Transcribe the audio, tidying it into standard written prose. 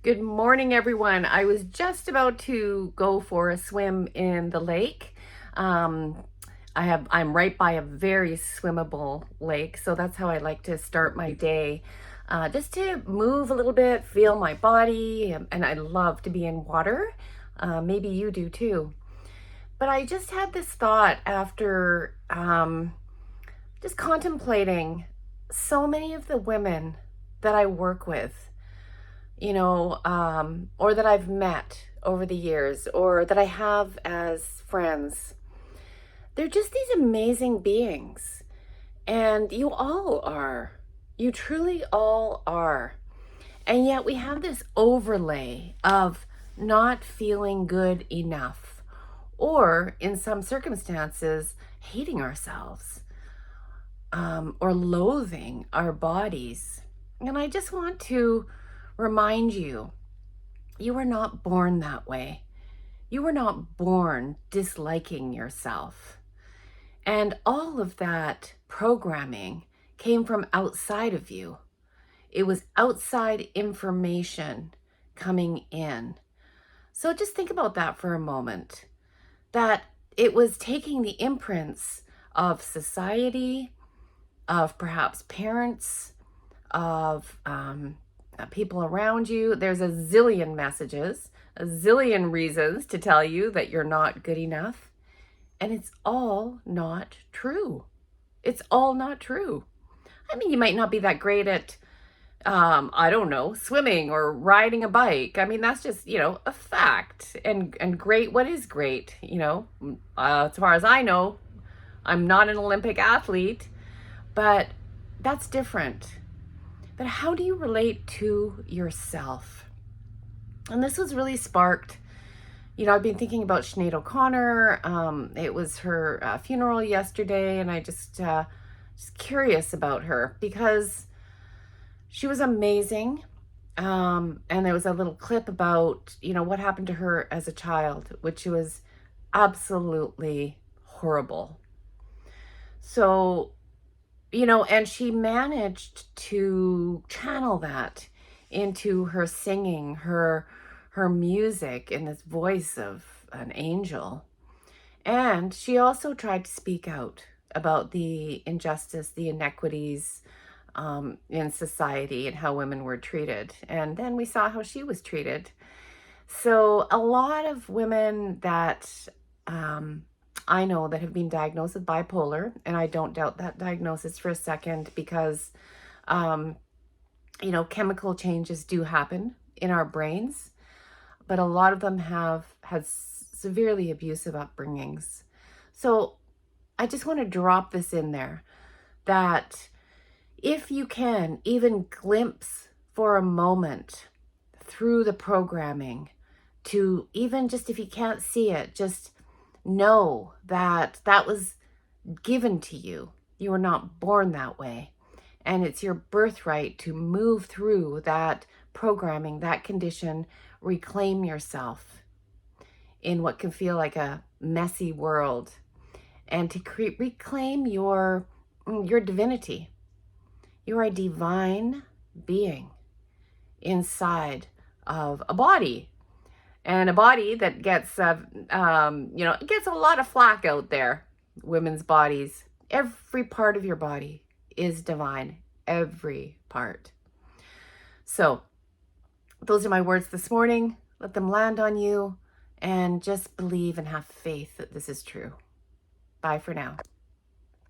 Good morning, everyone. I was just about to go for a swim in the lake. Um, I'm right by a very swimmable lake, so that's how I like to start my day. Just to move a little bit, feel my body, and I love to be in water. Maybe you do too. But I just had this thought after just contemplating so many of the women that I work with, or that I've met over the years, or that I have as friends. They're just these amazing beings. And you all are. You truly all are. And yet we have this overlay of not feeling good enough, or in some circumstances, hating ourselves, or loathing our bodies. And I just want to remind you, you were not born that way. You were not born disliking yourself. And all of that programming came from outside of you. It was outside information coming in. So just think about that for a moment. That it was taking the imprints of society, of perhaps parents, of people around you. There's a zillion messages, a zillion reasons to tell you that you're not good enough. And it's all not true. It's all not true. I mean, you might not be that great at, I don't know, swimming or riding a bike. I mean, that's just, a fact. And great, what is great? As far as I know, I'm not an Olympic athlete, but that's different. But how do you relate to yourself? And this was really sparked. I've been thinking about Sinead O'Connor. It was her funeral yesterday, and I just curious about her because she was amazing. And there was a little clip about, what happened to her as a child, which was absolutely horrible. So, and she managed to channel that into her singing, her music in this voice of an angel. And she also tried to speak out about the injustice, the inequities in society and how women were treated. And then we saw how she was treated. So a lot of women that I know that have been diagnosed with bipolar, and I don't doubt that diagnosis for a second because, chemical changes do happen in our brains, but a lot of them have had severely abusive upbringings. So I just want to drop this in there that if you can even glimpse for a moment through the programming to even just if you can't see it, just know that that was given to you. You were not born that way. And it's your birthright to move through that programming, that condition, reclaim yourself in what can feel like a messy world, and to reclaim your divinity. You're a divine being inside of a body. And a body that gets, it gets a lot of flack out there. Women's bodies, every part of your body is divine, every part. So those are my words this morning. Let them land on you and just believe and have faith that this is true. Bye for now.